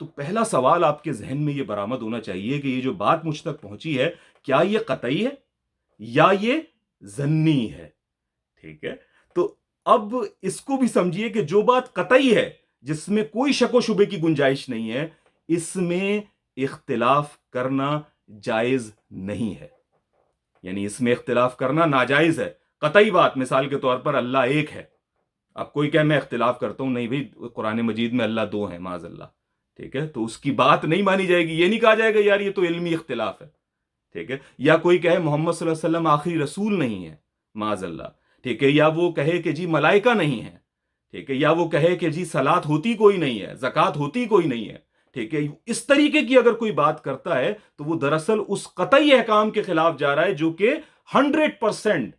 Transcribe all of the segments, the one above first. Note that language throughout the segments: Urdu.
تو پہلا سوال آپ کے ذہن میں یہ برآمد ہونا چاہیے کہ یہ جو بات مجھ تک پہنچی ہے کیا یہ قطعی ہے یا یہ ظنی ہے؟ ٹھیک ہے، تو اب اس کو بھی سمجھیے کہ جو بات قطعی ہے، جس میں کوئی شک و شبے کی گنجائش نہیں ہے، اس میں اختلاف کرنا جائز نہیں ہے، یعنی اس میں اختلاف کرنا ناجائز ہے۔ قطعی بات، مثال کے طور پر اللہ ایک ہے، اب کوئی کہ میں اختلاف کرتا ہوں، نہیں بھائی قرآن مجید میں اللہ دو ہیں، معاذ اللہ، ٹھیک ہے، تو اس کی بات نہیں مانی جائے گی، یہ نہیں کہا جائے گا یار یہ تو علمی اختلاف ہے، ٹھیک ہے، یا کوئی کہے محمد صلی اللہ علیہ وسلم آخری رسول نہیں ہے، معاذ اللہ، ٹھیک ہے، یا وہ کہے کہ جی ملائکہ نہیں ہے، ٹھیک ہے، یا وہ کہے کہ جی صلات ہوتی کوئی نہیں ہے، زکوٰۃ ہوتی کوئی نہیں ہے، ٹھیک ہے، اس طریقے کی اگر کوئی بات کرتا ہے تو وہ دراصل اس قطعی احکام کے خلاف جا رہا ہے جو کہ 100%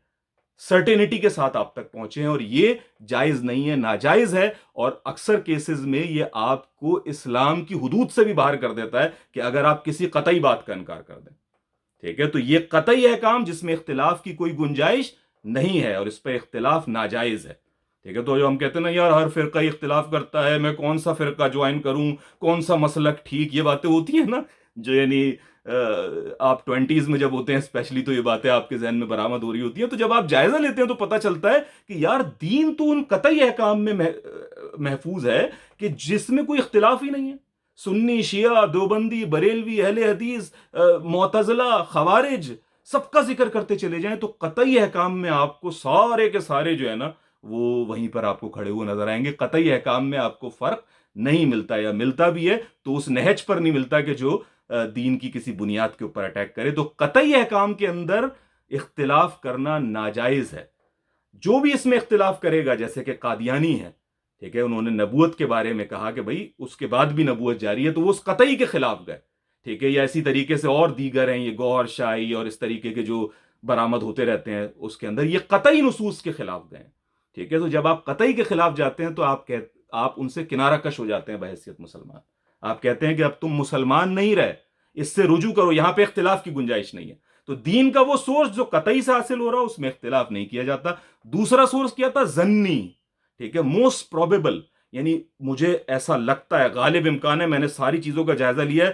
سرٹینٹی کے ساتھ آپ تک پہنچے ہیں، اور یہ جائز نہیں ہے، ناجائز ہے، اور اکثر کیسز میں یہ آپ کو اسلام کی حدود سے بھی باہر کر دیتا ہے کہ اگر آپ کسی قطعی بات کا انکار کر دیں، ٹھیک ہے، تو یہ قطعی احکام جس میں اختلاف کی کوئی گنجائش نہیں ہے اور اس پہ اختلاف ناجائز ہے، ٹھیک ہے، تو جو ہم کہتے ہیں نا یار ہر فرقہ اختلاف کرتا ہے، میں کون سا فرقہ جوائن کروں، کون سا مسلک ٹھیک، یہ باتیں ہوتی ہیں نا، جو یعنی آپ 20s میں جب ہوتے ہیں اسپیشلی تو یہ باتیں آپ کے ذہن میں برآمد ہو رہی ہوتی ہیں، تو جب آپ جائزہ لیتے ہیں تو پتہ چلتا ہے کہ یار دین تو ان قطعی احکام میں محفوظ ہے کہ جس میں کوئی اختلاف ہی نہیں ہے۔ سنی، شیعہ، دیوبندی، بریلوی، اہل حدیث، معتزلہ، خوارج، سب کا ذکر کرتے چلے جائیں تو قطعی احکام میں آپ کو سارے کے سارے جو ہے نا وہ وہیں پر آپ کو کھڑے ہوئے نظر آئیں گے۔ قطعی احکام میں آپ کو فرق نہیں ملتا، یا ملتا بھی ہے تو اس نہج پر نہیں ملتا کہ جو دین کی کسی بنیاد کے اوپر اٹیک کرے۔ تو قطعی احکام کے اندر اختلاف کرنا ناجائز ہے۔ جو بھی اس میں اختلاف کرے گا، جیسے کہ قادیانی ہے، ٹھیک ہے، انہوں نے نبوت کے بارے میں کہا کہ بھائی اس کے بعد بھی نبوت جاری ہے، تو وہ اس قطعی کے خلاف گئے، ٹھیک ہے، یا اسی طریقے سے اور دیگر ہیں، یہ گوہر شاہی اور اس طریقے کے جو برآمد ہوتے رہتے ہیں اس کے اندر، یہ قطعی نصوص کے خلاف گئے ہیں، ٹھیک ہے، تو جب آپ قطعی کے خلاف جاتے ہیں تو آپ ان سے کنارہ کش ہو جاتے ہیں بحیثیت مسلمان۔ آپ کہتے ہیں کہ اب تم مسلمان نہیں رہے، اس سے رجوع کرو، یہاں پہ اختلاف کی گنجائش نہیں ہے۔ تو دین کا وہ سورس جو قطعی سے حاصل ہو رہا اس میں اختلاف نہیں کیا جاتا۔ دوسرا سورس کیا تھا؟ ظنی، ٹھیک ہے، موسٹ پروبیبل، یعنی مجھے ایسا لگتا ہے، غالب امکان ہے، میں نے ساری چیزوں کا جائزہ لیا ہے،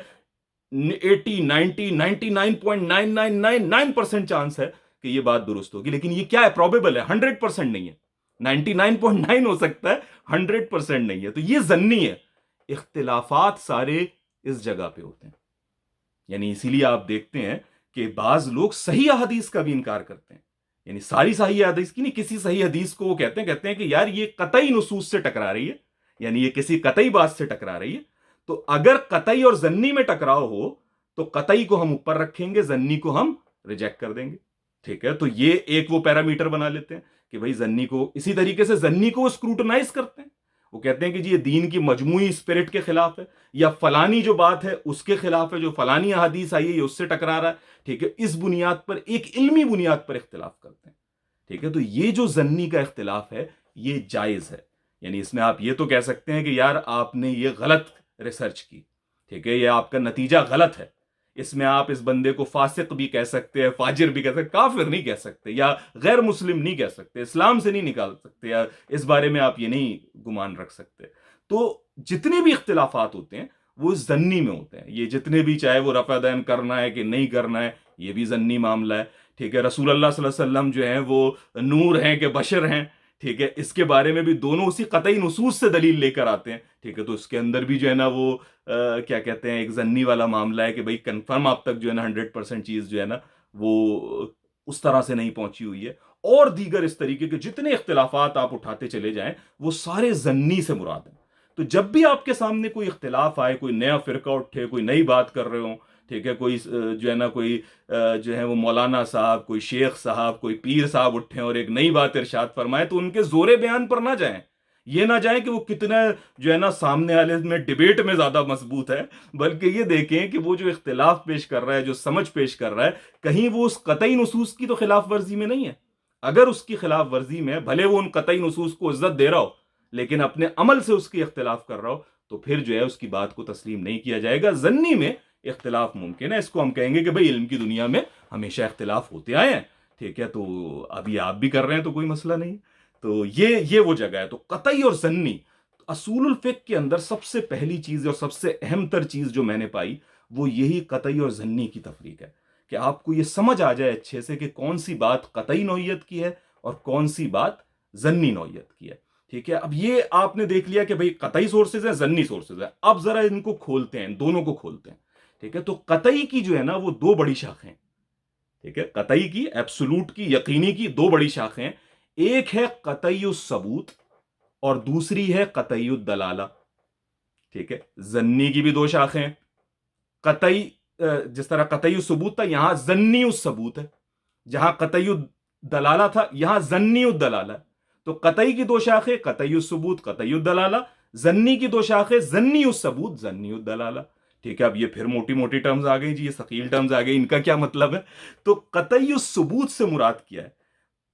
80 90 99.9999% چانس ہے کہ یہ بات درست ہوگی، لیکن یہ کیا ہے؟ پروبیبل ہے، 100% نہیں ہے۔ 99.9 ہو سکتا ہے، 100% نہیں ہے، تو یہ ظنی ہے۔ اختلافات سارے اس جگہ پہ ہوتے ہیں، یعنی اسی لیے آپ دیکھتے ہیں کہ بعض لوگ صحیح احادیث کا بھی انکار کرتے ہیں، یعنی ساری صحیح حدیث کی نہیں، کسی صحیح حدیث کو وہ کہتے ہیں کہ یار یہ قطعی نصوص سے ٹکرا رہی ہے، یعنی یہ کسی قطعی بات سے ٹکرا رہی ہے۔ تو اگر قطعی اور ظنی میں ٹکراؤ ہو تو قطعی کو ہم اوپر رکھیں گے، ظنی کو ہم ریجیکٹ کر دیں گے، ٹھیک ہے، تو یہ ایک وہ پیرامیٹر بنا لیتے ہیں کہ بھائی ظنی کو، اسی طریقے سے ظنی کو وہ اسکروٹنائز کرتے ہیں، وہ کہتے ہیں کہ جی یہ دین کی مجموعی اسپرٹ کے خلاف ہے، یا فلانی جو بات ہے اس کے خلاف ہے، جو فلانی احادیث آئی ہے یہ اس سے ٹکرا رہا ہے، ٹھیک ہے، اس بنیاد پر، ایک علمی بنیاد پر اختلاف کرتے ہیں، ٹھیک ہے، تو یہ جو ظنی کا اختلاف ہے یہ جائز ہے، یعنی اس میں آپ یہ تو کہہ سکتے ہیں کہ یار آپ نے یہ غلط ریسرچ کی، ٹھیک ہے، یہ آپ کا نتیجہ غلط ہے، اس میں آپ اس بندے کو فاسق بھی کہہ سکتے ہیں، فاجر بھی کہہ سکتے، کافر نہیں کہہ سکتے، یا غیر مسلم نہیں کہہ سکتے، اسلام سے نہیں نکال سکتے، یا اس بارے میں آپ یہ نہیں گمان رکھ سکتے۔ تو جتنے بھی اختلافات ہوتے ہیں وہ ظنی میں ہوتے ہیں، یہ جتنے بھی، چاہے وہ رفع دین کرنا ہے کہ نہیں کرنا ہے، یہ بھی ظنی معاملہ ہے، ٹھیک ہے، رسول اللہ صلی اللہ علیہ وسلم جو ہیں وہ نور ہیں کہ بشر ہیں، ٹھیک ہے، اس کے بارے میں بھی دونوں اسی قطعی نصوص سے دلیل لے کر آتے ہیں، ٹھیک ہے، تو اس کے اندر بھی جو ہے نا وہ کیا کہتے ہیں، ایک ظنی والا معاملہ ہے کہ بھئی کنفرم آپ تک جو ہے نا 100% چیز جو ہے نا وہ اس طرح سے نہیں پہنچی ہوئی ہے، اور دیگر اس طریقے کے جتنے اختلافات آپ اٹھاتے چلے جائیں وہ سارے ظنی سے مراد ہیں۔ تو جب بھی آپ کے سامنے کوئی اختلاف آئے، کوئی نیا فرقہ اٹھے، کوئی نئی بات کر رہے ہوں، ٹھیک ہے، کوئی جو ہے نا کوئی جو ہے وہ مولانا صاحب، کوئی شیخ صاحب، کوئی پیر صاحب اٹھیں اور ایک نئی بات ارشاد فرمائے، تو ان کے زور بیان پر نہ جائیں، یہ نہ جائیں کہ وہ کتنا جو ہے نا سامنے والے میں ڈیبیٹ میں زیادہ مضبوط ہے، بلکہ یہ دیکھیں کہ وہ جو اختلاف پیش کر رہا ہے، جو سمجھ پیش کر رہا ہے، کہیں وہ اس قطعی نصوص کی تو خلاف ورزی میں نہیں ہے۔ اگر اس کی خلاف ورزی میں، بھلے وہ ان قطعی نصوص کو عزت دے رہا ہو لیکن اپنے عمل سے اس کی اختلاف کر رہا ہو، تو پھر جو ہے اس کی بات کو تسلیم نہیں کیا جائے گا۔ ظنی میں اختلاف ممکن ہے، اس کو ہم کہیں گے کہ بھئی علم کی دنیا میں ہمیشہ اختلاف ہوتے آئے ہیں، ٹھیک ہے، تو ابھی آپ بھی کر رہے ہیں تو کوئی مسئلہ نہیں، تو یہ وہ جگہ ہے۔ تو قطعی اور ظنی، اصول الفقہ کے اندر سب سے پہلی چیز اور سب سے اہم تر چیز جو میں نے پائی وہ یہی قطعی اور ظنی کی تفریق ہے، کہ آپ کو یہ سمجھ آ جائے اچھے سے کہ کون سی بات قطعی نوعیت کی ہے اور کون سی بات ظنی نوعیت کی ہے. ٹھیک ہے، اب یہ آپ نے دیکھ لیا کہ بھئی قطعی سورسز ہیں، ظنی سورسز ہیں. اب ذرا ان کو کھولتے ہیں، دونوں کو کھولتے ہیں. ٹھیک ہے، تو قطعی کی جو ہے نا وہ دو بڑی شاخیں ہیں. ٹھیک ہے، قطعی کی، ایبسولوٹ کی، یقینی کی دو بڑی شاخیں ہیں. ایک ہے قطعی الثبوت اور دوسری ہے قطعی الدلالہ. ٹھیک ہے، ظنی کی بھی دو شاخیں ہیں. قطعی جس طرح قطعی الثبوت تھا، یہاں ظنی الثبوت ہے. جہاں قطعی الدلالہ تھا، یہاں ظنی الدلالہ ہے. تو قطعی کی دو شاخیں قطعی الثبوت قطعی الدلالہ، ظنی کی دو شاخیں ظنی الثبوت ظنی الدلالہ. ٹھیک ہے، اب یہ پھر موٹی موٹی ٹرمز آ گئی جی، یہ ثقیل ٹرمز آ گئی، ان کا کیا مطلب ہے؟ تو قطعی الثبوت سے مراد کیا ہے؟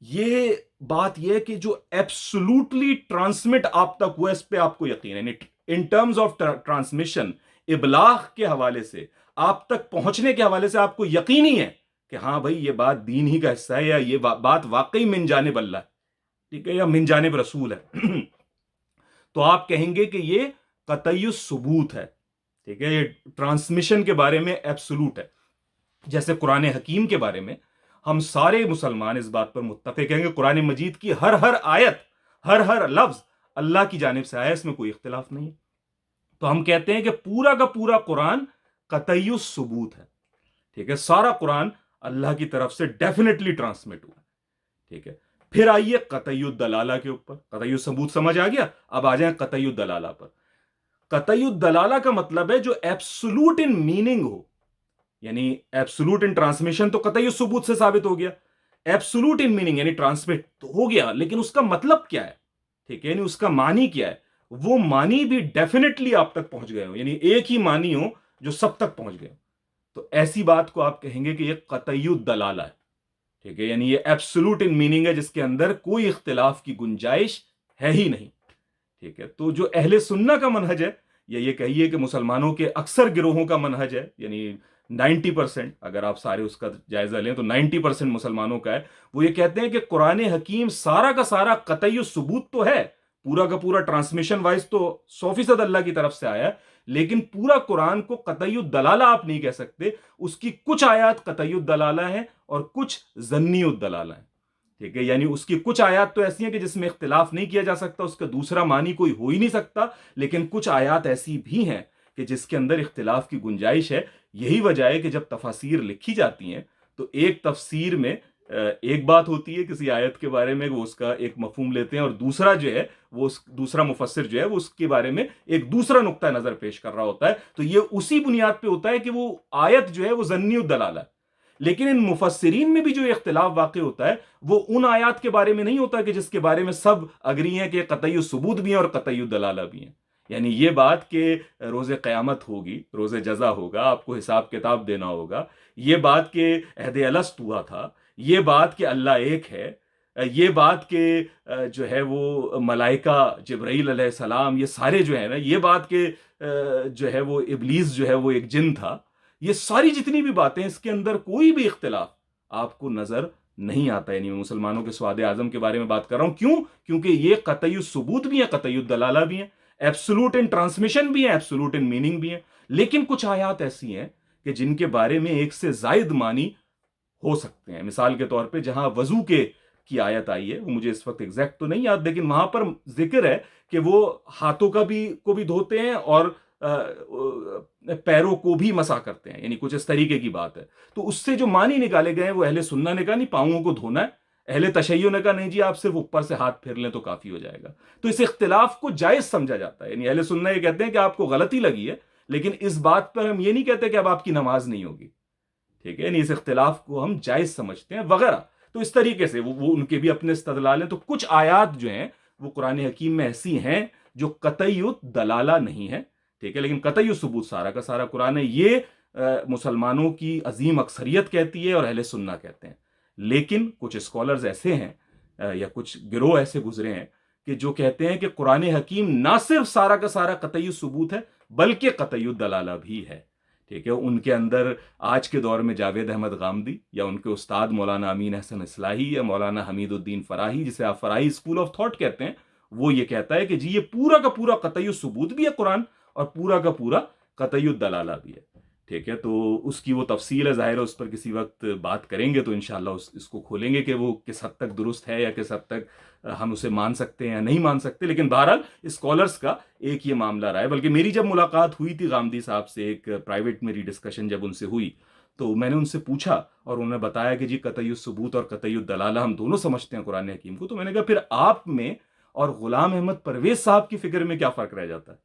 یہ بات یہ ہے کہ جو ایبسولوٹلی ٹرانسمٹ آپ تک ہوا اس پہ آپ کو یقین ہے. ان ٹرمز آف ٹرانسمیشن، ابلاغ کے حوالے سے، آپ تک پہنچنے کے حوالے سے آپ کو یقینی ہے کہ ہاں بھائی یہ بات دین ہی کا حصہ ہے، یا یہ بات واقعی من جانب اللہ ہے. ٹھیک ہے، یا من جانب رسول ہے. تو آپ کہیں گے کہ یہ قطعی الثبوت ہے. ٹھیک ہے، یہ ٹرانسمیشن کے بارے میں ایبسولوٹ ہے. جیسے قرآن حکیم کے بارے میں ہم سارے مسلمان اس بات پر متفق ہیں کہ قرآن مجید کی ہر آیت، ہر لفظ اللہ کی جانب سے آیا، اس میں کوئی اختلاف نہیں. تو ہم کہتے ہیں کہ پورا کا پورا قرآن قطعی الثبوت ہے. ٹھیک ہے، سارا قرآن اللہ کی طرف سے ڈیفینیٹلی ٹرانسمٹ ہوا ہے. ٹھیک ہے، پھر آئیے قطعی الدلالہ کے اوپر. قطعی الثبوت سمجھ آ گیا، اب آ جائیں قطعی الدلالہ پر. قطعی الدلالہ کا مطلب ہے جو ایبسولوٹ ان میننگ ہو، یعنی ایبسولوٹ ان ٹرانسمیشن تو قطعی الثبوت سے ثابت ہو گیا. ایبسولوٹ ان میننگ یعنی ٹرانسمٹ تو ہو گیا، لیکن اس کا مطلب کیا ہے؟ ٹھیک ہے، یعنی اس کا معنی کیا ہے؟ وہ معنی بھی ڈیفینیٹلی آپ تک پہنچ گئے ہو، یعنی ایک ہی معنی ہو جو سب تک پہنچ گئے ہو. تو ایسی بات کو آپ کہیں گے کہ یہ قطعی الدلالہ ہے. ٹھیک ہے، یعنی یہ ایبسولوٹ ان میننگ ہے جس کے اندر کوئی اختلاف کی گنجائش ہے ہی نہیں. ٹھیک ہے، تو جو اہل سنہ کا منہج ہے، یا یہ کہیے کہ مسلمانوں کے اکثر گروہوں کا منہج ہے، یعنی 90%، اگر آپ سارے اس کا جائزہ لیں تو 90% مسلمانوں کا ہے، وہ یہ کہتے ہیں کہ قرآن حکیم سارا کا سارا قطعی الثبوت تو ہے، پورا کا پورا ٹرانسمیشن وائز تو 100% اللہ کی طرف سے آیا ہے، لیکن پورا قرآن کو قطعی الدلالہ آپ نہیں کہہ سکتے. اس کی کچھ آیات قطعی الدلالہ ہیں اور کچھ ظنی الدلالہ ہیں. ٹھیک ہے، یعنی اس کی کچھ آیات تو ایسی ہیں کہ جس میں اختلاف نہیں کیا جا سکتا، اس کا دوسرا معنی کوئی ہو ہی نہیں سکتا، لیکن کچھ آیات ایسی بھی ہیں کہ جس کے اندر اختلاف کی گنجائش ہے. یہی وجہ ہے کہ جب تفاسیر لکھی جاتی ہیں تو ایک تفسیر میں ایک بات ہوتی ہے کسی آیت کے بارے میں، وہ اس کا ایک مفہوم لیتے ہیں، اور دوسرا جو ہے وہ دوسرا مفسر جو ہے وہ اس کے بارے میں ایک دوسرا نقطہ نظر پیش کر رہا ہوتا ہے. تو یہ اسی بنیاد پہ ہوتا ہے کہ وہ آیت جو ہے وہ ظنی الدلالہ ہے. لیکن ان مفسرین میں بھی جو اختلاف واقع ہوتا ہے وہ ان آیات کے بارے میں نہیں ہوتا کہ جس کے بارے میں سب اگری ہیں کہ قطعی الثبوت بھی ہیں اور قطعی الدلالہ بھی ہیں. یعنی یہ بات کہ روز قیامت ہوگی، روز جزا ہوگا، آپ کو حساب کتاب دینا ہوگا، یہ بات کہ عہد الست ہوا تھا، یہ بات کہ اللہ ایک ہے، یہ بات کہ جو ہے وہ ملائکہ جبرائیل علیہ السلام یہ سارے جو ہے نا، یہ بات کہ جو ہے وہ ابلیس جو ہے وہ ایک جن تھا، یہ ساری جتنی بھی باتیں اس کے اندر کوئی بھی اختلاف آپ کو نظر نہیں آتا. یعنی میں مسلمانوں کے سواد اعظم کے بارے میں بات کر رہا ہوں. کیوں؟ کیونکہ یہ قطعی الثبوت بھی ہیں، قطعی الدلالہ بھی ہیں، ایبسولوٹ ان ٹرانسمیشن بھی ہیں، ایبسولوٹ ان میننگ بھی ہیں. لیکن کچھ آیات ایسی ہیں کہ جن کے بارے میں ایک سے زائد معنی ہو سکتے ہیں. مثال کے طور پہ جہاں وضو کی آیت آئی ہے، وہ مجھے اس وقت ایگزیکٹ تو نہیں یاد، لیکن وہاں پر ذکر ہے کہ وہ ہاتھوں کو بھی دھوتے ہیں اور پیروں کو بھی مسا کرتے ہیں، یعنی کچھ اس طریقے کی بات ہے. تو اس سے جو معنی نکالے گئے ہیں وہ اہل سنہ نے کہا نہیں پاؤں کو دھونا ہے، اہل تشیع نے کہا نہیں جی آپ صرف اوپر سے ہاتھ پھیر لیں تو کافی ہو جائے گا. تو اس اختلاف کو جائز سمجھا جاتا ہے. یعنی اہل سنہ یہ کہتے ہیں کہ آپ کو غلطی لگی ہے، لیکن اس بات پر ہم یہ نہیں کہتے کہ اب آپ کی نماز نہیں ہوگی. ٹھیک ہے، یعنی اس اختلاف کو ہم جائز سمجھتے ہیں وغیرہ. تو اس طریقے سے وہ ان کے بھی اپنے استدلال ہیں. تو کچھ آیات جو ہیں وہ قرآن حکیم میں ایسی ہیں جو قطعی الدلالہ نہیں ہے. ٹھیک ہے، لیکن قطعی الثبوت سارا کا سارا قرآن ہے. یہ مسلمانوں کی عظیم اکثریت کہتی ہے اور اہل سنہ کہتے ہیں. لیکن کچھ اسکالرز ایسے ہیں یا کچھ گروہ ایسے گزرے ہیں کہ جو کہتے ہیں کہ قرآن حکیم نہ صرف سارا کا سارا قطعی الثبوت ہے بلکہ قطعی الدلالہ بھی ہے. ٹھیک ہے، ان کے اندر آج کے دور میں جاوید احمد غامدی یا ان کے استاد مولانا امین احسن اصلاحی یا مولانا حمید الدین فراہی، جسے آپ فراہی اسکول آف تھاٹ کہتے ہیں، وہ یہ کہتا ہے کہ جی یہ پورا کا پورا قطعی ثبوت بھی ہے قرآن اور پورا کا پورا قطعی دلالہ بھی ہے. ٹھیک ہے, تو اس کی وہ تفصیل ہے, ظاہر ہے اس پر کسی وقت بات کریں گے تو انشاءاللہ اس کو کھولیں گے کہ وہ کس حد تک درست ہے یا کس حد تک ہم اسے مان سکتے ہیں یا نہیں مان سکتے. لیکن بہرحال اسکالرس کا ایک یہ معاملہ رہا ہے. بلکہ میری جب ملاقات ہوئی تھی غامدی صاحب سے, ایک پرائیویٹ میری ڈسکشن جب ان سے ہوئی, تو میں نے ان سے پوچھا اور انہوں نے بتایا کہ جی قطعی الثبوت اور قطعی الدلالہ ہم دونوں سمجھتے ہیں قرآن حکیم کو. تو میں نے کہا پھر آپ میں اور غلام احمد پرویز صاحب کی فکر میں کیا فرق رہ جاتا ہے؟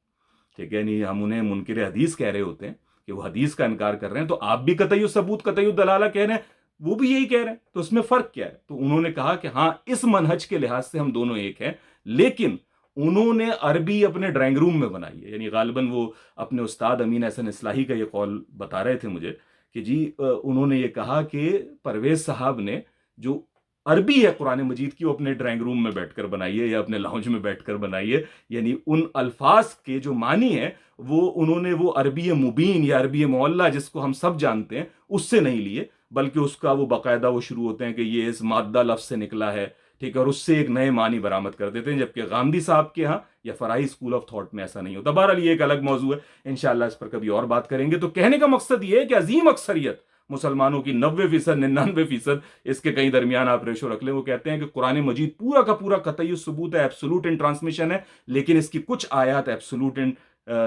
ٹھیک ہے, نہیں ہم انہیں منکر حدیث کہہ رہے ہوتے ہیں کہ وہ حدیث کا انکار کر رہے ہیں, تو آپ بھی قطعی الثبوت قطعی الدلالہ کہہ رہے ہیں, وہ بھی یہی کہہ رہے ہیں, تو اس میں فرق کیا ہے؟ تو انہوں نے کہا کہ ہاں اس منہج کے لحاظ سے ہم دونوں ایک ہیں, لیکن انہوں نے عربی اپنے ڈرائنگ روم میں بنائی ہے. یعنی غالباً وہ اپنے استاد امین احسن اصلاحی کا یہ قول بتا رہے تھے مجھے کہ جی انہوں نے یہ کہا کہ پرویز صاحب نے جو عربی ہے قرآن مجید کی وہ اپنے ڈرائنگ روم میں بیٹھ کر بنائی ہے یا اپنے لاؤنج میں بیٹھ کر بنائی ہے. یعنی ان الفاظ کے جو معنی ہیں وہ انہوں نے وہ عربی مبین یا عربی معلّہ جس کو ہم سب جانتے ہیں اس سے نہیں لیے, بلکہ اس کا وہ باقاعدہ وہ شروع ہوتے ہیں کہ یہ اس مادہ لفظ سے نکلا ہے. ٹھیک ہے, اور اس سے ایک نئے معنی برآمد کر دیتے ہیں, جبکہ غامدی صاحب کے ہاں یا فرائی اسکول آف تھاٹ میں ایسا نہیں ہوتا. بہرحال یہ ایک الگ موضوع ہے, انشاءاللہ اس پر کبھی اور بات کریں گے. تو کہنے کا مقصد یہ ہے کہ عظیم اکثریت مسلمانوں کی 90%, 99%, اس کے کئی درمیان آپ ریشو رکھ لیں, وہ کہتے ہیں کہ قرآن مجید پورا کا پورا قطعی ثبوت ہے, ایبسولوٹ ان ٹرانسمیشن ہے, لیکن اس کی کچھ آیات ایبسولوٹ ان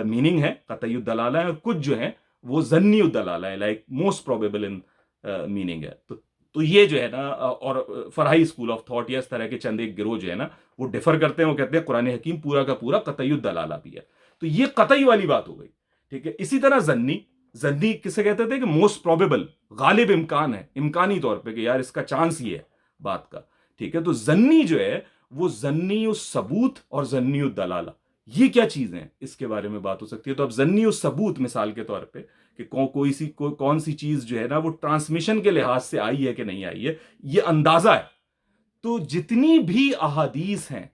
میننگ ہے, قطعی الدلالہ ہے, اور کچھ جو ہیں وہ ظنی الدلالہ ہے, like most probable in meaning ہے. تو یہ جو ہے نا, اور فرحی اسکول آف تھاٹ یا اس طرح کے چند ایک گروہ جو ہے نا وہ ڈیفر کرتے ہیں, وہ کہتے ہیں قرآن حکیم پورا کا پورا قطعی الدلالہ بھی ہے. تو یہ قطعی والی بات ہو گئی. ٹھیک ہے, اسی طرح ظنی کسے کہتے تھے کہ موسٹ پروبیبل, غالب امکان ہے, امکانی طور پہ کہ یار اس کا چانس یہ ہے بات کا. ٹھیک ہے, تو ظنی جو ہے وہ ظنی الثبوت اور ظنی الدلالہ, یہ کیا چیزیں ہیں اس کے بارے میں بات ہو سکتی ہے. تو اب ظنی الثبوت مثال کے طور پہ کہ کون سی چیز جو ہے نا وہ ٹرانسمیشن کے لحاظ سے آئی ہے کہ نہیں آئی ہے, یہ اندازہ ہے. تو جتنی بھی احادیث ہیں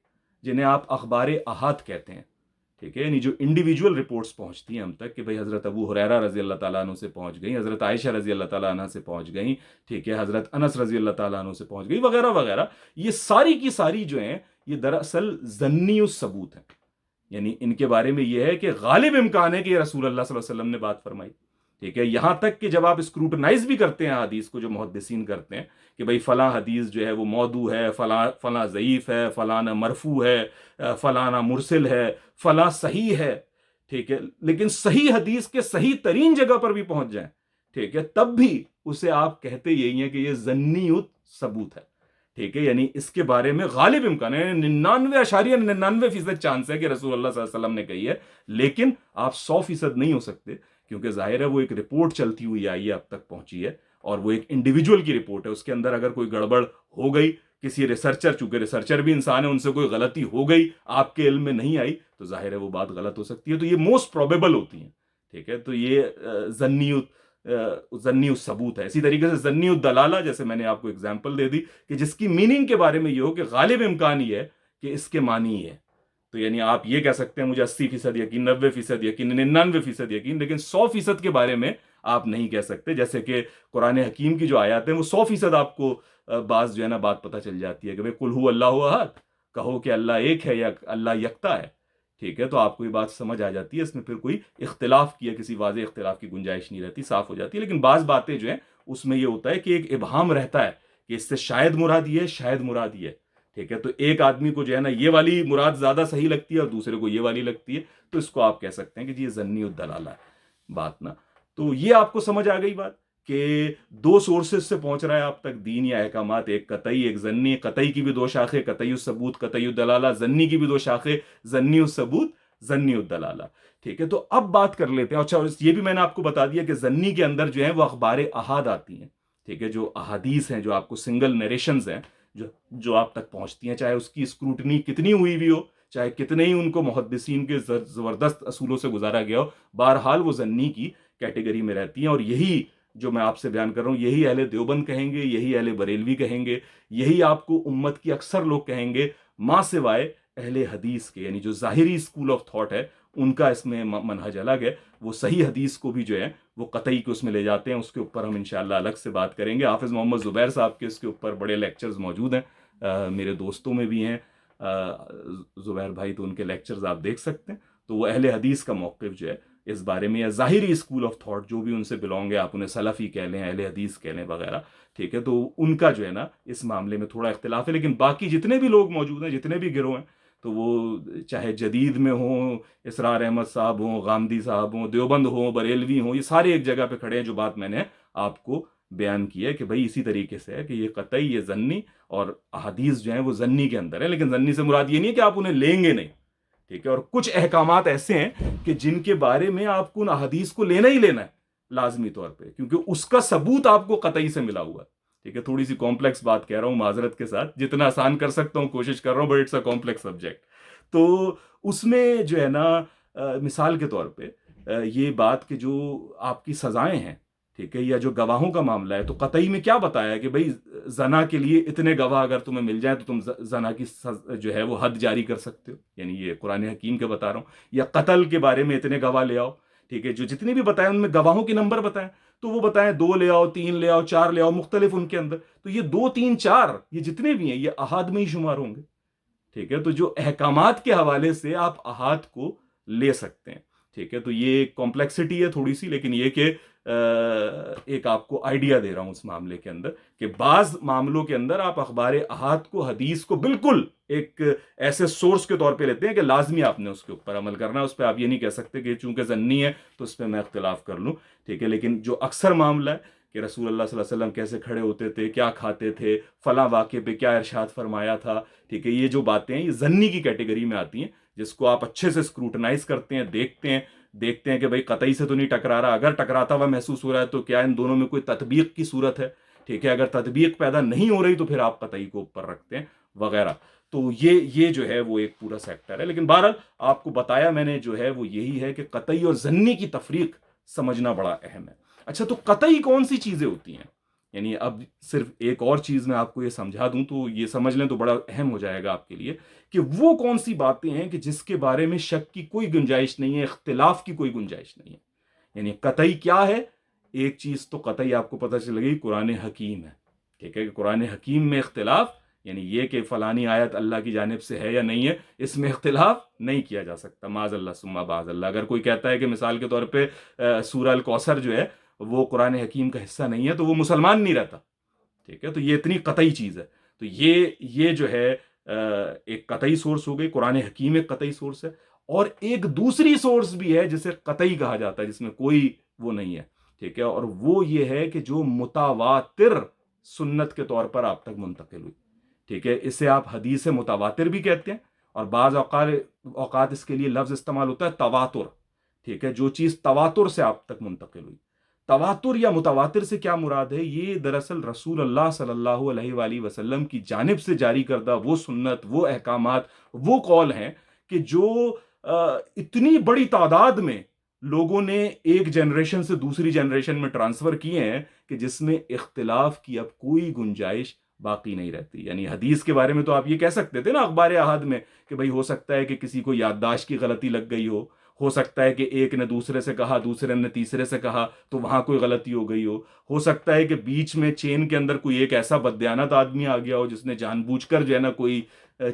جنہیں آپ اخبار احاد کہتے ہیں, ٹھیک ہے, یعنی جو انڈیویجول رپورٹس پہنچتی ہیں ہم تک کہ بھئی حضرت ابو ہریرہ رضی اللہ تعالیٰ عنہ سے پہنچ گئیں, حضرت عائشہ رضی اللہ تعالیٰ عنہ سے پہنچ گئیں, ٹھیک ہے, حضرت انس رضی اللہ تعالیٰ عنہ سے پہنچ گئی, وغیرہ وغیرہ, یہ ساری کی ساری جو ہیں یہ دراصل ظنی الثبوت ہیں. یعنی ان کے بارے میں یہ ہے کہ غالب امکان ہے کہ یہ رسول اللہ صلی اللہ علیہ وسلم نے بات فرمائی. ٹھیک ہے, یہاں تک کہ جب آپ اسکروٹنائز بھی کرتے ہیں حدیث کو, جو محدثین کرتے ہیں کہ بھئی فلاں حدیث جو ہے وہ موضوع ہے, فلاں ضعیف ہے, فلاں مرفوع ہے, فلاں مرسل ہے, فلاں صحیح ہے. ٹھیک ہے, لیکن صحیح حدیث کے صحیح ترین جگہ پر بھی پہنچ جائیں, ٹھیک ہے, تب بھی اسے آپ کہتے یہی ہیں کہ یہ ظنی ثبوت ہے. ٹھیک ہے, یعنی اس کے بارے میں غالب امکان ہے, 99.99% چانس ہے کہ رسول اللہ صلی اللہ علیہ وسلم نے کہی ہے, لیکن آپ 100% نہیں ہو سکتے, کیونکہ ظاہر ہے وہ ایک رپورٹ چلتی ہوئی آئی ہے, اب تک پہنچی ہے, اور وہ ایک انڈیویجول کی رپورٹ ہے. اس کے اندر اگر کوئی گڑبڑ ہو گئی, کسی ریسرچر, چونکہ ریسرچر بھی انسان ہے, ان سے کوئی غلطی ہو گئی, آپ کے علم میں نہیں آئی, تو ظاہر ہے وہ بات غلط ہو سکتی ہے. تو یہ موسٹ پروبیبل ہوتی ہیں. ٹھیک ہے, تو یہ ظنی الثبوت ہے. اسی طریقے سے ظنی الدلالہ, جیسے میں نے آپ کو اگزامپل دے دی کہ جس کی میننگ کے بارے میں یہ ہو کہ غالب امکان یہ ہے کہ اس کے معنی یہ ہے. تو یعنی آپ یہ کہہ سکتے ہیں مجھے 80% یقین, 90% یقین, 99% یقین, لیکن 100% کے بارے میں آپ نہیں کہہ سکتے. جیسے کہ قرآن حکیم کی جو آیات ہیں وہ 100% آپ کو بعض جو ہے نا بات پتہ چل جاتی ہے کہ قل هو اللہ احد, کہو کہ اللہ ایک ہے یا اللہ یکتا ہے. ٹھیک ہے, تو آپ کو یہ بات سمجھ آ جاتی ہے, اس میں پھر کوئی اختلاف کی یا کسی واضح اختلاف کی گنجائش نہیں رہتی, صاف ہو جاتی ہے. لیکن بعض باتیں جو ہیں اس میں یہ ہوتا ہے کہ ایک ابہام رہتا ہے کہ اس سے شاید مراد یہ ہے, شاید مراد یہ ہے. ٹھیک ہے, تو ایک آدمی کو جو ہے نا یہ والی مراد زیادہ صحیح لگتی ہے اور دوسرے کو یہ والی لگتی ہے, تو اس کو آپ کہہ سکتے ہیں کہ جی یہ ظنی الدلالہ ہے بات نا. تو یہ آپ کو سمجھ آ گئی بات کہ دو سورسز سے پہنچ رہا ہے آپ تک دین یا احکامات, ایک قطعی ایک ظنی. قطعی کی بھی دو شاخیں, قطعی الثبوت قطعی الدلالہ, ظنی کی بھی دو شاخیں, ظنی الثبوت ظنی الدلالہ. ٹھیک ہے, تو اب بات کر لیتے ہیں. اچھا, یہ بھی میں نے آپ کو بتا دیا کہ ظنی کے اندر جو ہے وہ اخبار احاد آتی ہیں. ٹھیک ہے, جو احادیث ہیں, جو آپ کو سنگل نیریشنز ہیں جو آپ تک پہنچتی ہیں, چاہے اس کی اسکروٹنی کتنی ہوئی بھی ہو, چاہے کتنے ہی ان کو محدثین کے زبردست اصولوں سے گزارا گیا ہو, بہرحال وہ ظنی کی کیٹیگری میں رہتی ہیں. اور یہی جو میں آپ سے بیان کر رہا ہوں, یہی اہل دیوبند کہیں گے, یہی اہل بریلوی کہیں گے, یہی آپ کو امت کی اکثر لوگ کہیں گے, ماں سوائے اہل حدیث کے. یعنی جو ظاہری اسکول آف تھاٹ ہے ان کا اس میں منہج الگ ہے. وہ صحیح حدیث کو بھی جو ہے وہ قطعی کو اس میں لے جاتے ہیں. اس کے اوپر ہم انشاءاللہ الگ سے بات کریں گے. حافظ محمد زبیر صاحب کے اس کے اوپر بڑے لیکچرز موجود ہیں, میرے دوستوں میں بھی ہیں, زبیر بھائی، تو ان کے لیکچرز آپ دیکھ سکتے ہیں. تو وہ اہل حدیث کا موقف جو ہے اس بارے میں، یا ظاہری اسکول آف تھاٹ جو بھی ان سے بلونگ ہے، آپ انہیں سلفی کہہ لیں، اہل حدیث کہہ لیں وغیرہ، ٹھیک ہے، تو ان کا جو ہے نا اس معاملے میں تھوڑا اختلاف ہے. لیکن باقی جتنے بھی لوگ موجود ہیں، جتنے بھی گروہ ہیں، تو وہ چاہے جدید میں ہوں، اسرار احمد صاحب ہوں، غامدی صاحب ہوں، دیوبند ہوں، بریلوی ہوں، یہ سارے ایک جگہ پہ کھڑے ہیں. جو بات میں نے آپ کو بیان کی ہے کہ بھائی اسی طریقے سے ہے کہ یہ قطعی، یہ ضنی، اور احادیث جو ہیں وہ ضنی کے اندر ہے. لیکن ضنی سے مراد یہ نہیں ہے کہ آپ انہیں لیں گے نہیں، ٹھیک ہے. اور کچھ احکامات ایسے ہیں کہ جن کے بارے میں آپ کو ان احادیث کو لینا ہی لینا ہے لازمی طور پہ، کیونکہ اس کا ثبوت آپ کو قطعی سے ملا ہوا ہے. ٹھیک ہے، تھوڑی سی کمپلیکس بات کہہ رہا ہوں معذرت کے ساتھ، جتنا آسان کر سکتا ہوں کوشش کر رہا ہوں، but it's a complex subject. تو اس میں جو ہے نا مثال کے طور پہ یہ بات کہ جو آپ کی سزائیں ہیں، ٹھیک ہے، یا جو گواہوں کا معاملہ ہے، تو قطعی میں کیا بتایا ہے کہ بھائی زنا کے لیے اتنے گواہ اگر تمہیں مل جائیں تو تم زنا کی جو ہے وہ حد جاری کر سکتے ہو. یعنی یہ قرآن حکیم کے بتا رہا ہوں. یا قتل کے بارے میں اتنے گواہ لے آؤ، ٹھیک ہے، جو جتنے بھی بتائیں ان میں گواہوں کے نمبر بتائیں، تو وہ بتائیں 2 لے آؤ، 3 لے آؤ، 4 لے آؤ، مختلف ان کے اندر. تو یہ 2 3 4 یہ جتنے بھی ہیں یہ احاد میں ہی شمار ہوں گے. ٹھیک ہے، تو جو احکامات کے حوالے سے آپ احاد کو لے سکتے ہیں. ٹھیک ہے، تو یہ ایک کمپلیکسٹی ہے تھوڑی سی، لیکن یہ کہ ایک آپ کو آئیڈیا دے رہا ہوں اس معاملے کے اندر کہ بعض معاملوں کے اندر آپ اخبار احاد کو، حدیث کو بالکل ایک ایسے سورس کے طور پہ لیتے ہیں کہ لازمی آپ نے اس کے اوپر عمل کرنا ہے. اس پہ آپ یہ نہیں کہہ سکتے کہ چونکہ ضنی ہے تو اس پہ میں اختلاف کر لوں. ٹھیک ہے، لیکن جو اکثر معاملہ ہے کہ رسول اللہ صلی اللہ علیہ وسلم کیسے کھڑے ہوتے تھے، کیا کھاتے تھے، فلاں واقعے پہ کیا ارشاد فرمایا تھا، ٹھیک ہے، یہ جو باتیں ہیں یہ ضنی کی کیٹیگری میں آتی ہیں، جس کو آپ اچھے سے اسکروٹنائز کرتے ہیں، دیکھتے ہیں کہ بھائی قطعی سے تو نہیں ٹکرا رہا. اگر ٹکراتا ہوا محسوس ہو رہا ہے تو کیا ان دونوں میں کوئی تطبیق کی صورت ہے. ٹھیک ہے، اگر تطبیق پیدا نہیں ہو رہی تو پھر آپ قطعی کو اوپر رکھتے ہیں وغیرہ. تو یہ جو ہے وہ ایک پورا سیکٹر ہے. لیکن بہرحال آپ کو بتایا میں نے جو ہے وہ یہی ہے کہ قطعی اور ضنی کی تفریق سمجھنا بڑا اہم ہے. اچھا، تو قطعی کون سی چیزیں ہوتی ہیں؟ یعنی اب صرف ایک اور چیز میں آپ کو یہ سمجھا دوں تو یہ سمجھ لیں تو بڑا اہم ہو جائے گا آپ کے لیے کہ وہ کون سی باتیں ہیں کہ جس کے بارے میں شک کی کوئی گنجائش نہیں ہے، اختلاف کی کوئی گنجائش نہیں ہے. یعنی قطعی کیا ہے؟ ایک چیز تو قطعی آپ کو پتہ چل گئی، قرآن حکیم ہے. ٹھیک ہے، کہ قرآن حکیم میں اختلاف، یعنی یہ کہ فلانی آیت اللہ کی جانب سے ہے یا نہیں ہے، اس میں اختلاف نہیں کیا جا سکتا. معاذ اللہ ثم معاذ اللہ. اگر کوئی کہتا ہے کہ مثال کے طور پہ سورہ الکوثر جو ہے وہ قرآن حکیم کا حصہ نہیں ہے تو وہ مسلمان نہیں رہتا. ٹھیک ہے، تو یہ اتنی قطعی چیز ہے. تو یہ جو ہے ایک قطعی سورس ہو گئی. قرآن حکیم ایک قطعی سورس ہے. اور ایک دوسری سورس بھی ہے جسے قطعی کہا جاتا ہے، جس میں کوئی وہ نہیں ہے. ٹھیک ہے، اور وہ یہ ہے کہ جو متواتر سنت کے طور پر آپ تک منتقل ہوئی. ٹھیک ہے، اسے آپ حدیث متواتر بھی کہتے ہیں، اور بعض اوقات اس کے لیے لفظ استعمال ہوتا ہے تواتر. ٹھیک ہے، جو چیز تواتر سے آپ تک منتقل ہوئی. تواتر یا متواتر سے کیا مراد ہے؟ یہ دراصل رسول اللہ صلی اللہ علیہ وآلہ وسلم کی جانب سے جاری کردہ وہ سنت، وہ احکامات، وہ قول ہیں کہ جو اتنی بڑی تعداد میں لوگوں نے ایک جنریشن سے دوسری جنریشن میں ٹرانسفر کیے ہیں کہ جس میں اختلاف کی اب کوئی گنجائش باقی نہیں رہتی. یعنی حدیث کے بارے میں تو آپ یہ کہہ سکتے تھے نا اخبار احاد میں کہ بھئی ہو سکتا ہے کہ کسی کو یادداشت کی غلطی لگ گئی ہو سکتا ہے کہ ایک نے دوسرے سے کہا، دوسرے نے تیسرے سے کہا تو وہاں کوئی غلطی ہو گئی ہو سکتا ہے کہ بیچ میں چین کے اندر کوئی ایک ایسا بددیانت آدمی آ گیا ہو جس نے جان بوجھ کر جو ہے نا کوئی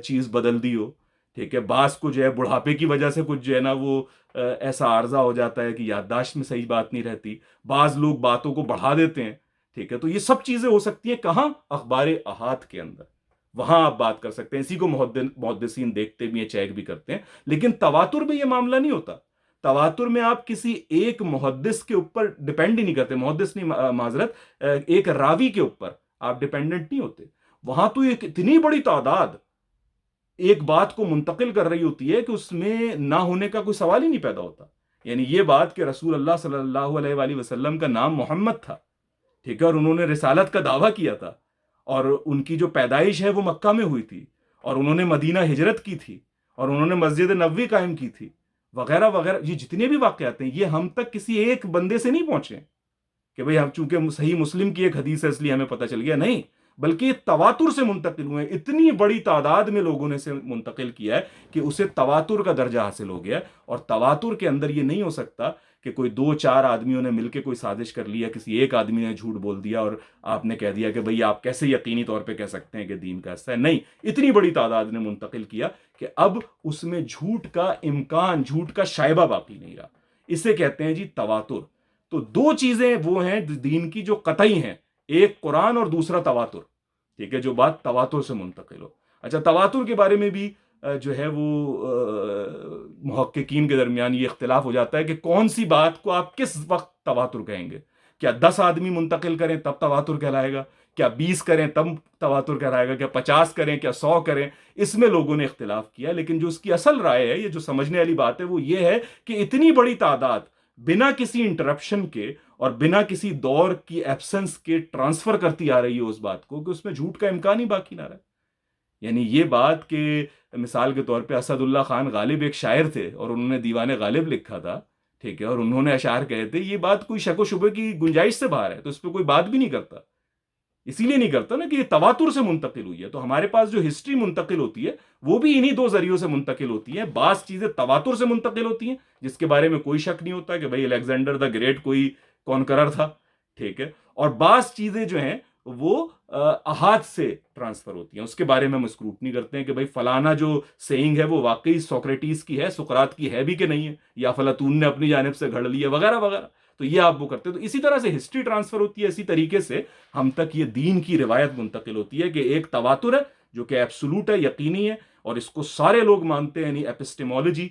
چیز بدل دی ہو. ٹھیک ہے، بعض کو جو ہے بڑھاپے کی وجہ سے کچھ جو ہے نا وہ ایسا عارضہ ہو جاتا ہے کہ یادداشت میں صحیح بات نہیں رہتی. بعض لوگ باتوں کو بڑھا دیتے ہیں. ٹھیک ہے، تو یہ سب چیزیں ہو سکتی ہیں کہاں؟ اخبار احاد کے اندر. وہاں آپ بات کر سکتے ہیں. اسی کو محدثین دیکھتے بھی ہیں، چیک بھی کرتے ہیں. لیکن تواتر میں یہ معاملہ نہیں ہوتا. تواتر میں آپ کسی ایک محدث کے اوپر ڈیپینڈ ہی نہیں کرتے. محدث نہیں، معذرت، ایک راوی کے اوپر آپ ڈیپینڈنٹ نہیں ہوتے. وہاں تو ایک اتنی بڑی تعداد ایک بات کو منتقل کر رہی ہوتی ہے کہ اس میں نہ ہونے کا کوئی سوال ہی نہیں پیدا ہوتا. یعنی یہ بات کہ رسول اللہ صلی اللہ علیہ وآلہ وسلم کا نام محمد تھا، ٹھیک ہے، اور انہوں نے رسالت کا دعویٰ کیا تھا، اور ان کی جو پیدائش ہے وہ مکہ میں ہوئی تھی، اور انہوں نے مدینہ ہجرت کی تھی، اور انہوں نے مسجد نبوی قائم کی تھی، وغیرہ وغیرہ. یہ جتنے بھی واقعات ہیں یہ ہم تک کسی ایک بندے سے نہیں پہنچے کہ بھئی ہم چونکہ صحیح مسلم کی ایک حدیث ہے اس لیے ہمیں پتہ چل گیا. نہیں، بلکہ یہ تواتر سے منتقل ہوئے ہیں. اتنی بڑی تعداد میں لوگوں نے اسے منتقل کیا ہے کہ اسے تواتر کا درجہ حاصل ہو گیا. اور تواتر کے اندر یہ نہیں ہو سکتا کہ کوئی 2-4 آدمیوں نے مل کے کوئی سازش کر لیا, کسی ایک آدمی نے جھوٹ بول دیا اور آپ نے کہہ دیا کہ بھئی آپ کیسے یقینی طور پہ کہہ سکتے ہیں کہ دین کا حصہ ہے. نہیں, اتنی بڑی تعداد نے منتقل کیا کہ اب اس میں جھوٹ کا امکان, جھوٹ کا شائبہ باقی نہیں رہا. اسے کہتے ہیں جی تواتر. تو 2 چیزیں وہ ہیں دین کی جو قطعی ہیں, ایک قرآن اور دوسرا تواتر. ٹھیک ہے, جو بات تواتر سے منتقل ہو. اچھا, تواتر کے بارے میں بھی جو ہے وہ محققین کے درمیان یہ اختلاف ہو جاتا ہے کہ کون سی بات کو آپ کس وقت تواتر کہیں گے. کیا 10 آدمی منتقل کریں تب تواتر کہلائے گا, کیا 20 کریں تب تواتر کہلائے گا, کیا 50 کریں, کیا 100 کریں. اس میں لوگوں نے اختلاف کیا, لیکن جو اس کی اصل رائے ہے, یہ جو سمجھنے والی بات ہے وہ یہ ہے کہ اتنی بڑی تعداد بنا کسی انٹرپشن کے اور بنا کسی دور کی ایبسنس کے ٹرانسفر کرتی آ رہی ہے اس بات کو کہ اس میں جھوٹ کا امکان ہی باقی نہ رہا. یعنی یہ بات کہ مثال کے طور پہ اسد اللہ خان غالب ایک شاعر تھے اور انہوں نے دیوان غالب لکھا تھا, ٹھیک ہے, اور انہوں نے اشعار کہے تھے, یہ بات کوئی شک و شبے کی گنجائش سے باہر ہے, تو اس پہ کوئی بات بھی نہیں کرتا. اسی لیے نہیں کرتا نا کہ یہ تواتر سے منتقل ہوئی ہے. تو ہمارے پاس جو ہسٹری منتقل ہوتی ہے وہ بھی انہی 2 ذریعوں سے منتقل ہوتی ہے. بعض چیزیں تواتر سے منتقل ہوتی ہیں جس کے بارے میں کوئی شک نہیں ہوتا کہ بھئی الیگزینڈر دا گریٹ کوئی کونکرر تھا, ٹھیک ہے, اور بعض چیزیں جو ہیں وہ احاد سے ٹرانسفر ہوتی ہیں, اس کے بارے میں ہم اسکروٹنی کرتے ہیں کہ بھئی فلانا جو سیئنگ ہے وہ واقعی سوکریٹیز کی ہے, سقراط کی ہے بھی کہ نہیں ہے, یا افلاطون نے اپنی جانب سے گھڑ لی ہے, وغیرہ وغیرہ. تو یہ آپ وہ کرتے ہیں. تو اسی طرح سے ہسٹری ٹرانسفر ہوتی ہے, اسی طریقے سے ہم تک یہ دین کی روایت منتقل ہوتی ہے کہ ایک تواتر ہے جو کہ ایبسولوٹ ہے, یقینی ہے, اور اس کو سارے لوگ مانتے ہیں. یعنی ایپسٹیمولوجی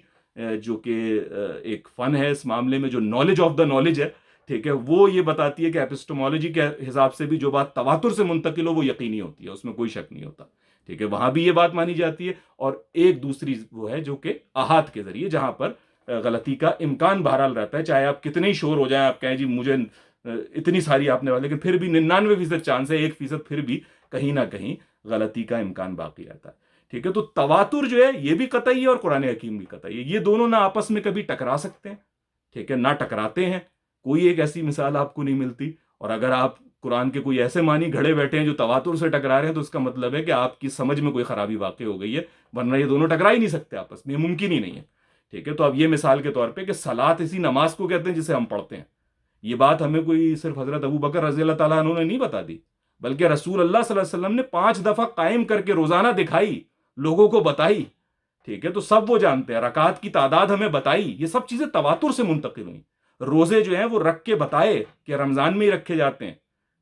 جو کہ ایک فن ہے اس معاملے میں, جو نالج آف دا نالج ہے, ٹھیک ہے, وہ یہ بتاتی ہے کہ ایپسٹیمولوجی کے حساب سے بھی جو بات تواتر سے منتقل ہو وہ یقینی ہوتی ہے, اس میں کوئی شک نہیں ہوتا. ٹھیک ہے, وہاں بھی یہ بات مانی جاتی ہے. اور ایک دوسری وہ ہے جو کہ احاد کے ذریعے, جہاں پر غلطی کا امکان بہرحال رہتا ہے, چاہے آپ کتنے ہی شور ہو جائیں, آپ کہیں جی مجھے اتنی ساری آپ نے, لیکن پھر بھی 99% چانس ہے, 1% پھر بھی کہیں نہ کہیں غلطی کا امکان باقی رہتا ہے. ٹھیک ہے, تو تواتر جو ہے یہ بھی قطعی ہے اور قرآن حکیم بھی قطعی ہے. یہ دونوں نہ آپس میں کبھی ٹکرا سکتے ہیں, ٹھیک ہے, نہ ٹکراتے ہیں. کوئی ایک ایسی مثال آپ کو نہیں ملتی. اور اگر آپ قرآن کے کوئی ایسے معنی گھڑے بیٹھے ہیں جو تواتر سے ٹکرا رہے ہیں تو اس کا مطلب ہے کہ آپ کی سمجھ میں کوئی خرابی واقع ہو گئی ہے, ورنہ یہ دونوں ٹکرا ہی نہیں سکتے آپس میں, ممکن ہی نہیں ہے. ٹھیک ہے, تو اب یہ مثال کے طور پہ کہ صلاۃ اسی نماز کو کہتے ہیں جسے ہم پڑھتے ہیں. یہ بات ہمیں کوئی صرف حضرت ابو بکر رضی اللہ تعالیٰ عنہ نے نہیں بتا دی, بلکہ رسول اللہ صلی اللہ علیہ وسلم نے 5 دفعہ قائم کر کے روزانہ دکھائی, لوگوں کو بتائی. ٹھیک ہے, تو سب وہ جانتے ہیں, رکعات کی تعداد ہمیں بتائی. یہ سب چیزیں تواتر سے منتقل ہوئی. روزے جو ہیں وہ رکھ کے بتائے کہ رمضان میں ہی رکھے جاتے ہیں.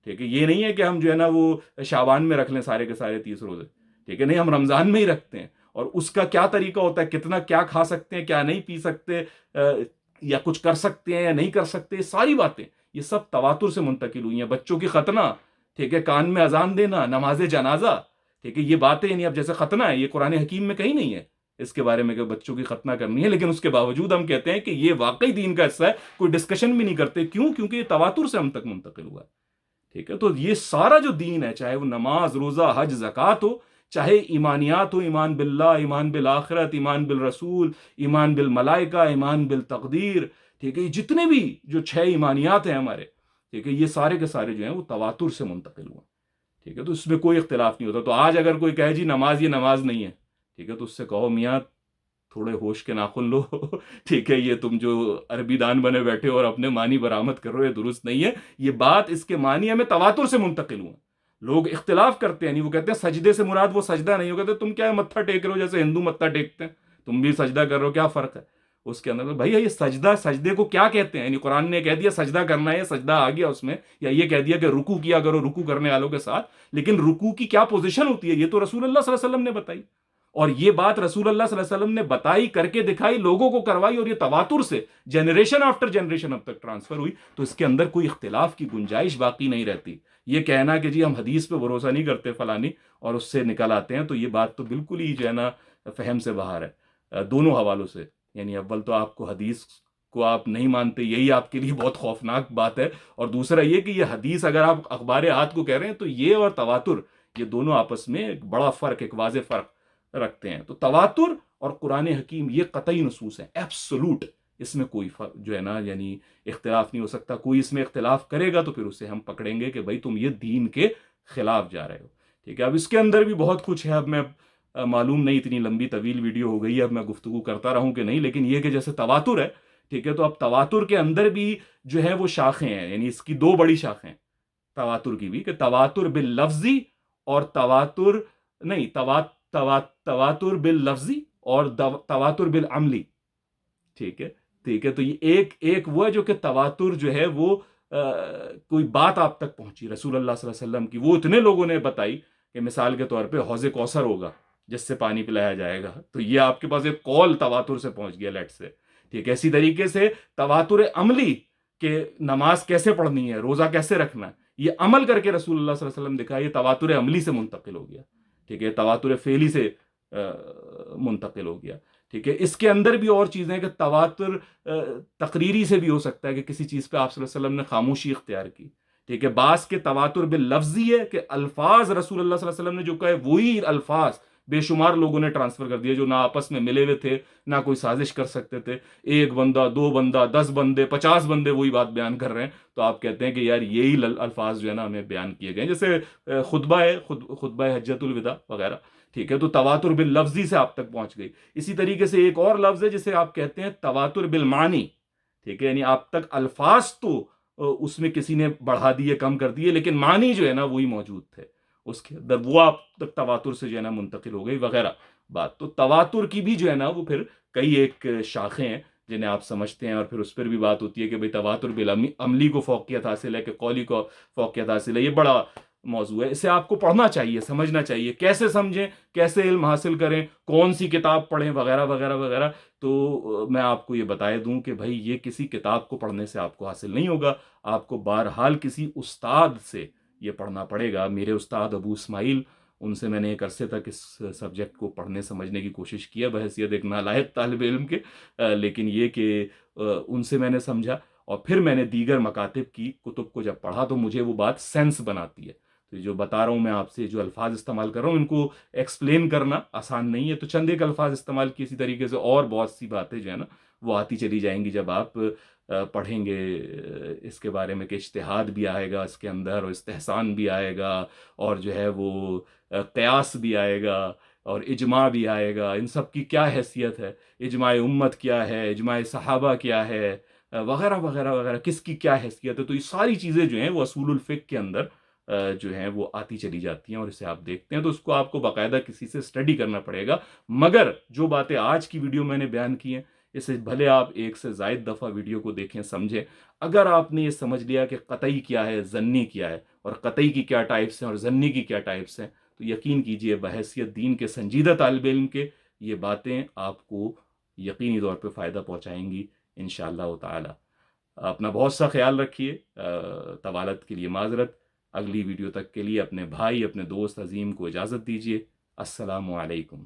ٹھیک ہے, یہ نہیں ہے کہ ہم جو ہے نا وہ شعبان میں رکھ لیں سارے کے سارے 30 روزے. ٹھیک ہے, نہیں, ہم رمضان میں ہی رکھتے ہیں. اور اس کا کیا طریقہ ہوتا ہے, کتنا کیا کھا سکتے ہیں, کیا نہیں پی سکتے, یا کچھ کر سکتے ہیں یا نہیں کر سکتے, ساری باتیں یہ سب تواتر سے منتقل ہوئی ہیں. بچوں کی ختنہ, ٹھیک ہے, کان میں اذان دینا, نماز جنازہ, ٹھیک ہے, یہ باتیں یعنی اب جیسے ختنہ ہے, یہ قرآن حکیم میں کہیں نہیں ہے اس کے بارے میں کہ بچوں کی ختنہ کرنی ہے, لیکن اس کے باوجود ہم کہتے ہیں کہ یہ واقعی دین کا حصہ ہے. کوئی ڈسکشن بھی نہیں کرتے. کیوں؟ کیونکہ یہ تواتر سے ہم تک منتقل ہوا ہے. ٹھیک ہے, تو یہ سارا جو دین ہے, چاہے وہ نماز, روزہ, حج, زکوٰۃ ہو, چاہے ایمانیات ہو, ایمان باللہ, ایمان بالآخرت, ایمان بالرسول, ایمان بالملائکہ, ایمان بالتقدیر, ٹھیک ہے, یہ جتنے بھی جو 6 ایمانیات ہیں ہمارے, ٹھیک ہے, یہ سارے کے سارے جو ہیں وہ تواتر سے منتقل ہوئے. ٹھیک ہے, تو اس میں کوئی اختلاف نہیں ہوتا. تو آج اگر کوئی کہے جی نماز یہ نماز نہیں ہے, ٹھیک ہے, تو اس سے کہو میاں تھوڑے ہوش کے ناخن لو. ٹھیک ہے, یہ تم جو عربی دان بنے بیٹھے اور اپنے معنی برآمد کر رہے ہو, یہ درست نہیں ہے. یہ بات, اس کے معنی ہمیں تواتر سے منتقل ہوئے. لوگ اختلاف کرتے ہیں, نہیں, وہ کہتے ہیں سجدے سے مراد وہ سجدہ نہیں. وہ کہتے ہیں تم کیا متھا ٹیک رہے ہو جیسے ہندو متھا ٹیکتے ہیں, تم بھی سجدہ کر رہے ہو, کیا فرق ہے اس کے اندر؟ بھائی یہ سجدہ, سجدے کو کیا کہتے ہیں؟ یعنی قرآن نے کہہ دیا سجدہ کرنا ہے, سجدہ آ گیا اس میں, یا یہ کہہ دیا کہ رکوع کیا کرو رکوع کرنے والوں کے ساتھ, لیکن رکوع کی کیا پوزیشن ہوتی ہے یہ تو رسول اللہ صلی اللہ علیہ وسلم نے بتائی. اور یہ بات رسول اللہ صلی اللہ علیہ وسلم نے بتائی, کر کے دکھائی, لوگوں کو کروائی, اور یہ تواتر سے جنریشن آفٹر جنریشن اب تک ٹرانسفر ہوئی. تو اس کے اندر کوئی اختلاف کی گنجائش باقی نہیں رہتی. یہ کہنا کہ جی ہم حدیث پہ بھروسہ نہیں کرتے فلانی اور اس سے نکل آتے ہیں, تو یہ بات تو بالکل ہی جو ہے نا فہم سے باہر ہے دونوں حوالوں سے. یعنی اول تو آپ کو حدیث کو آپ نہیں مانتے, یہی آپ کے لیے بہت خوفناک بات ہے. اور دوسرا یہ کہ یہ حدیث اگر آپ اخبار احاد کو کہہ رہے ہیں تو یہ اور تواتر, یہ دونوں آپس میں ایک بڑا فرق, ایک واضح فرق رکھتے ہیں. تو تواتر اور قرآن حکیم یہ قطعی نصوص ہیں, ایبسولوٹ. اس میں کوئی جو ہے نا یعنی اختلاف نہیں ہو سکتا. کوئی اس میں اختلاف کرے گا تو پھر اسے ہم پکڑیں گے کہ بھائی تم یہ دین کے خلاف جا رہے ہو. ٹھیک ہے. اب اس کے اندر بھی بہت کچھ ہے. اب میں معلوم نہیں اتنی لمبی طویل ویڈیو ہو گئی ہے اب میں گفتگو کرتا رہوں کہ نہیں، لیکن یہ کہ جیسے تواتر ہے، ٹھیک ہے، تو اب تواتر کے اندر بھی جو ہے وہ شاخیں ہیں، یعنی اس کی دو بڑی شاخیں تواتر کی بھی، کہ تواتر باللفظی اور تواتر نہیں تواتر باللفظی اور تواتر بالعملی. ٹھیک ہے. ٹھیک ہے. تو یہ ایک وہ ہے جو کہ تواتر جو ہے وہ کوئی بات آپ تک پہنچی رسول اللہ صلی اللہ علیہ وسلم کی، وہ اتنے لوگوں نے بتائی کہ مثال کے طور پہ حوض کوثر ہوگا جس سے پانی پلایا جائے گا، تو یہ آپ کے پاس ایک قول تواتر سے پہنچ گیا لیٹ سے. ٹھیک ہے. اسی طریقے سے تواتر عملی کہ نماز کیسے پڑھنی ہے، روزہ کیسے رکھنا ہے، یہ عمل کر کے رسول اللہ صلی اللہ علیہ وسلم دکھا، یہ تواتر عملی سے منتقل ہو گیا. ٹھیک ہے. تواتر فعلی سے منتقل ہو گیا. ٹھیک ہے. اس کے اندر بھی اور چیزیں ہیں کہ تواتر تقریری سے بھی ہو سکتا ہے کہ کسی چیز پہ آپ صلی اللہ علیہ وسلم نے خاموشی اختیار کی. ٹھیک ہے. بعض کے تواتر باللفظی ہے کہ الفاظ رسول اللہ صلی اللہ علیہ وسلم نے جو کہے وہی الفاظ بے شمار لوگوں نے ٹرانسفر کر دیے جو نہ آپس میں ملے ہوئے تھے نہ کوئی سازش کر سکتے تھے. ایک بندہ، دو بندہ، 10 بندے، 50 بندے وہی بات بیان کر رہے ہیں، تو آپ کہتے ہیں کہ یار یہی الفاظ جو ہے نا ہمیں بیان کیے گئے، جیسے خطبہ ہے، خطبہ حجۃ الوداع وغیرہ. ٹھیک ہے. تو تواتر باللفظی سے آپ تک پہنچ گئی. اسی طریقے سے ایک اور لفظ ہے جسے آپ کہتے ہیں تواتر بالمعنی. ٹھیک ہے. یعنی آپ تک الفاظ تو اس میں کسی نے بڑھا دیے، کم کر دیے، لیکن معنی جو ہے نا وہی موجود تھے اس کے اندر، وہ آپ تک تواتر سے جو ہے نا منتقل ہو گئی وغیرہ بات. تو تواتر کی بھی جو ہے نا وہ پھر کئی ایک شاخیں ہیں جنہیں آپ سمجھتے ہیں، اور پھر اس پر بھی بات ہوتی ہے کہ بھئی تواتر بالعملی کو فوقیت حاصل ہے کہ قولی کو فوقیت حاصل ہے. یہ بڑا موضوع ہے، اسے آپ کو پڑھنا چاہیے، سمجھنا چاہیے، کیسے سمجھیں، کیسے علم حاصل کریں، کون سی کتاب پڑھیں وغیرہ وغیرہ وغیرہ. تو میں آپ کو یہ بتائے دوں کہ بھائی یہ کسی کتاب کو پڑھنے سے آپ کو حاصل نہیں ہوگا، آپ کو بہرحال کسی استاد سے یہ پڑھنا پڑے گا. میرے استاد ابو اسماعیل، ان سے میں نے ایک عرصے تک اس سبجیکٹ کو پڑھنے سمجھنے کی کوشش کیا بحیثیت ایک نالائق طالب علم کے، لیکن یہ کہ ان سے میں نے سمجھا، اور پھر میں نے دیگر مکاتب کی کتب کو جب پڑھا تو مجھے وہ بات سینس بناتی ہے. تو جو بتا رہا ہوں میں آپ سے، جو الفاظ استعمال کر رہا ہوں ان کو ایکسپلین کرنا آسان نہیں ہے، تو چند ایک الفاظ استعمال کی. اسی طریقے سے اور بہت سی باتیں جو ہے نا وہ آتی چلی جائیں گی جب آپ پڑھیں گے اس کے بارے میں، کہ اجتہاد بھی آئے گا اس کے اندر، اور استحسان بھی آئے گا، اور جو ہے وہ قیاس بھی آئے گا، اور اجماع بھی آئے گا. ان سب کی کیا حیثیت ہے، اجماع امت کیا ہے، اجماع صحابہ کیا ہے، وغیرہ وغیرہ وغیرہ، کس کی کیا حیثیت ہے. تو یہ ساری چیزیں جو ہیں وہ اصول الفقہ کے اندر جو ہیں وہ آتی چلی جاتی ہیں، اور اسے آپ دیکھتے ہیں تو اس کو آپ کو باقاعدہ کسی سے اسٹڈی کرنا پڑے گا. مگر جو باتیں آج کی ویڈیو میں نے بیان کی ہیں، اسے بھلے آپ ایک سے زائد دفعہ ویڈیو کو دیکھیں، سمجھیں. اگر آپ نے یہ سمجھ لیا کہ قطعی کیا ہے، ظنی کیا ہے، اور قطعی کی کیا ٹائپس ہیں اور ظنی کی کیا ٹائپس ہیں، تو یقین کیجئے بحیثیت دین کے سنجیدہ طالب علم کے یہ باتیں آپ کو یقینی طور پہ فائدہ پہنچائیں گی انشاءاللہ تعالی. اپنا بہت سا خیال رکھیے. طوالت کے لیے معذرت. اگلی ویڈیو تک کے لیے اپنے بھائی، اپنے دوست عظیم کو اجازت دیجیے. السلام علیکم.